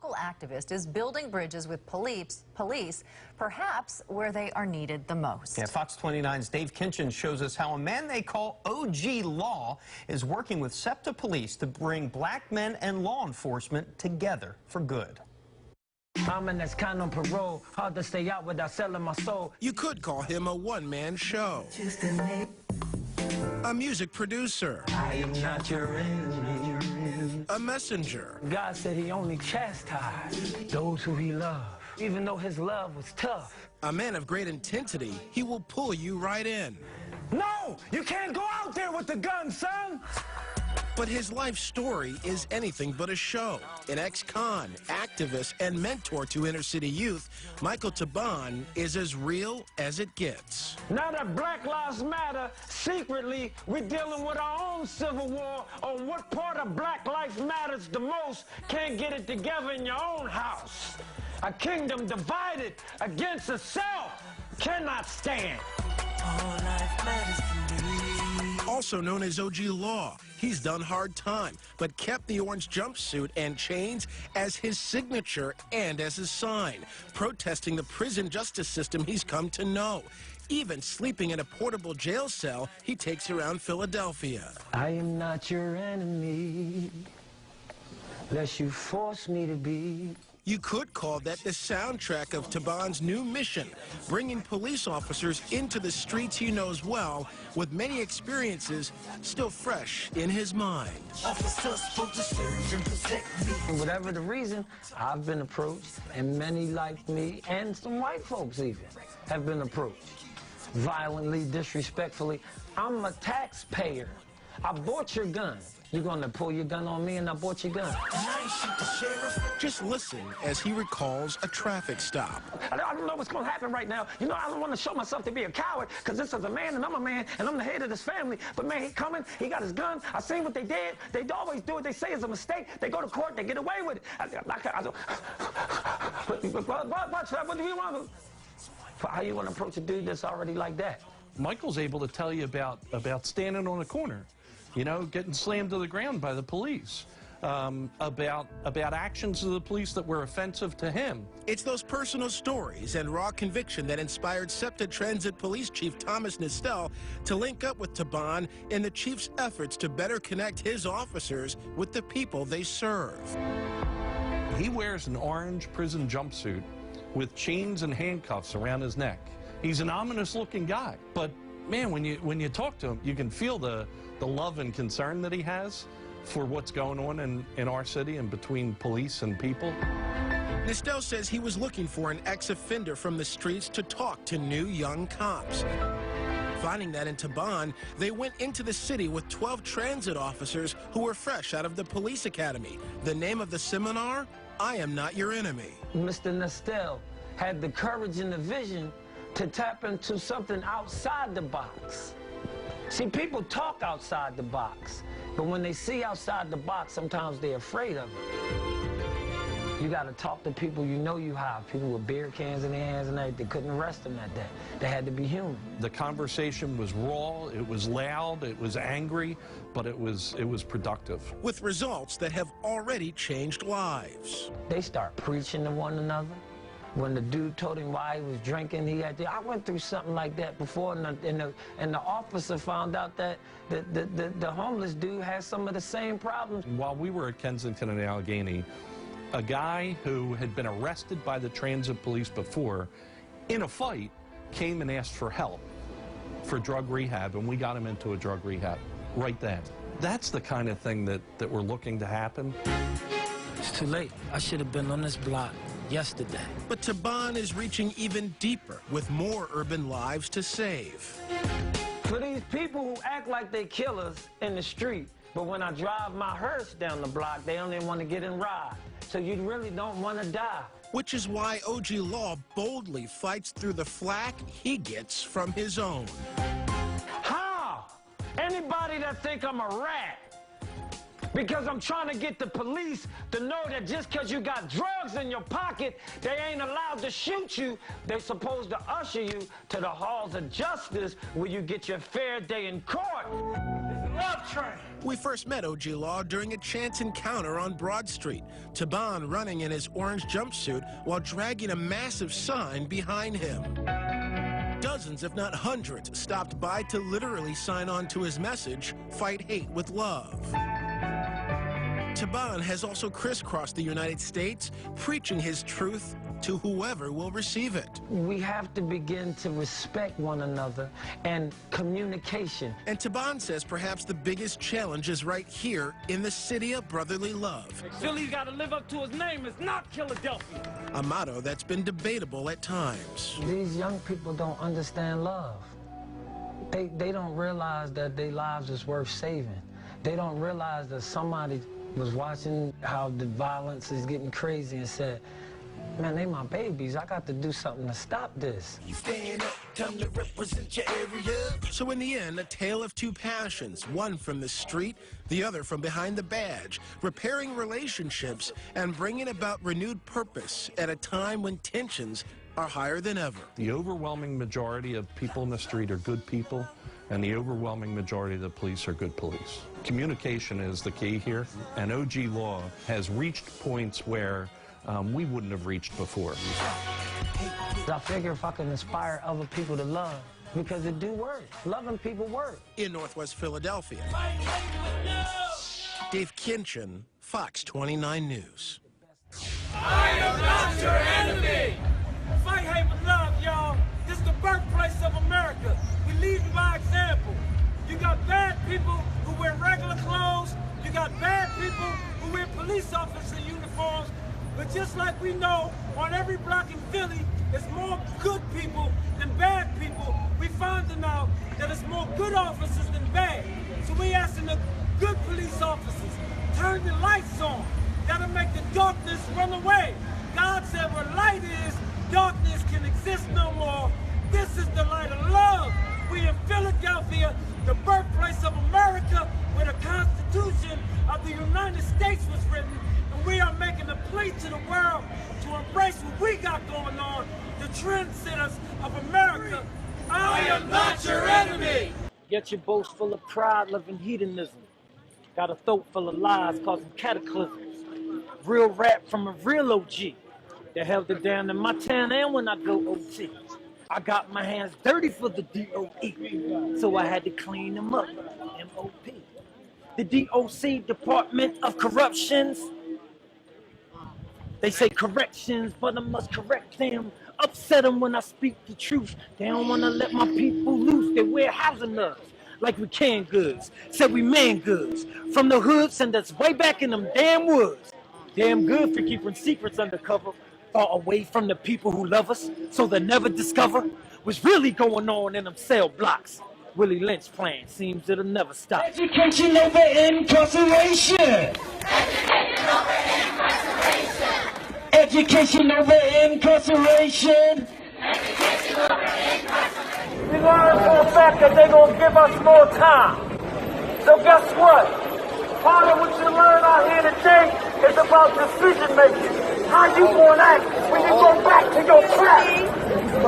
local activist is building bridges with police, perhaps where they are needed the most. Yeah, Fox 29's Dave Kinchin shows us how a man they call OG Law is working with SEPTA police to bring black men and law enforcement together for good. I'm an ex-con on parole, hard to stay out without selling my soul. You could call him a one-man show. A music producer. I am not your enemy. A messenger. God said he only chastised those who he loved, even though his love was tough. A man of great intensity, he will pull you right in. No, you can't go out there with the gun, son. But his life story is anything but a show. An ex-con, activist, and mentor to inner-city youth, Micheal TaBon is as real as it gets. Now that Black Lives Matter, secretly, we're dealing with our own civil war on what part of Black life matters the most. Can't get it together in your own house. A kingdom divided against itself cannot stand. All life matters to me. Also known as OG Law, he's done hard time, but kept the orange jumpsuit and chains as his signature and as his sign, protesting the prison justice system he's come to know. Even sleeping in a portable jail cell he takes around Philadelphia. I am not your enemy, lest you force me to be. You could call that the soundtrack of TaBon's new mission, bringing police officers into the streets he knows well, with many experiences still fresh in his mind. Whatever the reason, I've been approached, and many like me, and some white folks even, have been approached. Violently, disrespectfully. I'm a taxpayer. I bought your gun. You're going to pull your gun on me and I bought your gun. Just listen as he recalls a traffic stop. I don't know what's going to happen right now. You know, I don't want to show myself to be a coward because this is a man and I'm a man and I'm the head of this family. But, man, he coming. He got his gun. I seen what they did. They always do what they say is a mistake. They go to court. They get away with it. What do you want? How you want to approach a dude that's already like that? Michael's able to tell you about standing on a corner, you know, getting slammed to the ground by the police, about actions of the police that were offensive to him. It's those personal stories and raw conviction that inspired SEPTA Transit Police Chief Thomas Nistel to link up with TaBon in the chief's efforts to better connect his officers with the people they serve. He wears an orange prison jumpsuit with chains and handcuffs around his neck. He's an ominous-looking guy, but man, when you talk to him, you can feel the love and concern that he has for what's going on in our city and between police and people. Nistel says he was looking for an ex-offender from the streets to talk to new young cops. Finding that in TaBon, they went into the city with 12 transit officers who were fresh out of the police academy. The name of the seminar, I Am Not Your Enemy. Mr. Nistel had the courage and the vision to tap into something outside the box. See, people talk outside the box, but when they see outside the box, sometimes they're afraid of it. You got to talk to people you know you have, people with beer cans in their hands and everything. They couldn't arrest them that day. They had to be human. The conversation was raw, it was loud, it was angry, but it was productive. With results that have already changed lives. They start preaching to one another. When the dude told him why he was drinking, I went through something like that before, and the officer found out that the homeless dude has some of the same problems. While we were at Kensington and Allegheny, a guy who had been arrested by the transit police before, in a fight, came and asked for help for drug rehab, and we got him into a drug rehab right then. That's the kind of thing that we're looking to happen. It's too late. I should have been on this block yesterday. But TaBon is reaching even deeper with more urban lives to save. For these people who act like they killers in the street, but when I drive my hearse down the block, they only want to get and ride. So you really don't want to die. Which is why OG Law boldly fights through the flack he gets from his own. How? Anybody that think I'm a rat because I'm trying to get the police to know that just because you got drugs in your pocket, they ain't allowed to shoot you. They're supposed to usher you to the halls of justice where you get your fair day in court. Love train. We first met OG Law during a chance encounter on Broad Street. TaBon running in his orange jumpsuit while dragging a massive sign behind him. Dozens, if not hundreds, stopped by to literally sign on to his message, "Fight hate with love." TaBon has also crisscrossed the United States, preaching his truth to whoever will receive it. We have to begin to respect one another and communication. And TaBon says perhaps the biggest challenge is right here in the city of brotherly love. Philly's got to live up to his name. It's not Philadelphia. A motto that's been debatable at times. These young people don't understand love. They don't realize that their lives is worth saving. They don't realize that somebody was watching how the violence is getting crazy and said, man, they my babies. I got to do something to stop this. Stand up, time to represent your area. So in the end, a tale of two passions, one from the street, the other from behind the badge, repairing relationships and bringing about renewed purpose at a time when tensions are higher than ever. The overwhelming majority of people in the street are good people, and the overwhelming majority of the police are good police. Communication is the key here, and OG Law has reached points where we wouldn't have reached before. I figure if I can inspire other people to love, because it do work. Loving people work. In Northwest Philadelphia, Dave Kinchin, Fox 29 News. I am not your enemy. Fight hate with love, y'all. This is the birthplace of America. We lead by example. You got bad people who wear regular clothes. You got bad people who wear police officer uniforms. But just like we know, on every block in Philly, there's more good people than bad people. We finding out that there's more good officers than bad. So we asking the good police officers, turn the lights on. That'll make the darkness run away. God said where light is, darkness can exist no more. This is the light of love. We in Philadelphia, the birthplace of America, where the Constitution of the United States was written. And we are making a plea to the world to embrace what we got going on, the trendsetters of America. I am not your enemy. Yet your boast full of pride, loving hedonism. Got a throat full of lies causing cataclysms. Real rap from a real OG that held it down in my town and when I go OT. I got my hands dirty for the DOE, so I had to clean them up, MOP. The DOC, Department of Corruptions. They say corrections, but I must correct them. Upset them when I speak the truth. They don't want to let my people loose. They warehousing us like we can goods. Said we man goods. From the hood, send us way back in them damn woods. Damn good for keeping secrets undercover. Far away from the people who love us, so they'll never discover what's really going on in them cell blocks. Willie Lynch plan seems it'll never stop. Education over incarceration. Education over incarceration. We learned for a fact that they're going to give us more time. So guess what? Part of what you learn out here today is about decision making. How you going to act when you go back to your trap?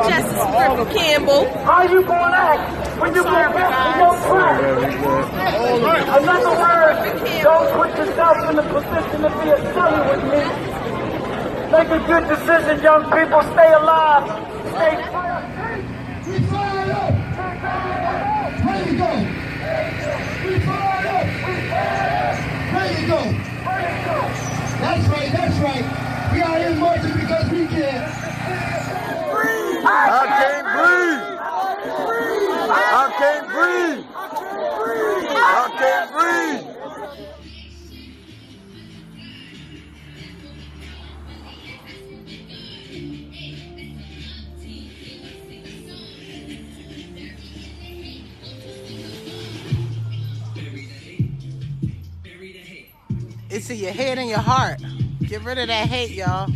Justice Griffin Campbell. How you going to act when you go back to your trap? In other words, don't put yourself in the position to be a celly with me. Make a good decision, young people. Stay alive. Stay quiet. We fired up. Ready to go. We fired up. Ready to go. That's right. That's right. We are here marching because we can. I can't breathe. I can't breathe. I can't breathe. It's in your head and your heart. Get rid of that hate, y'all.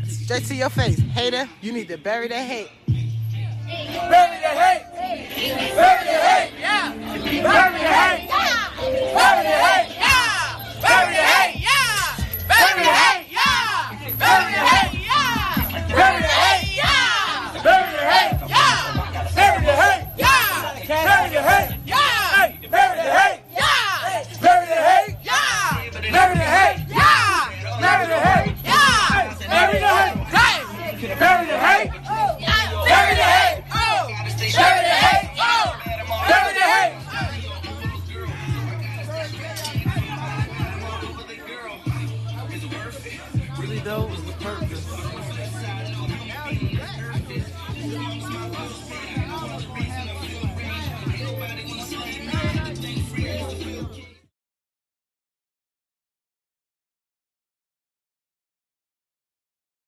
Straight to your face. Hater, you need to bury that hate. Bury the hate. Bury the hate.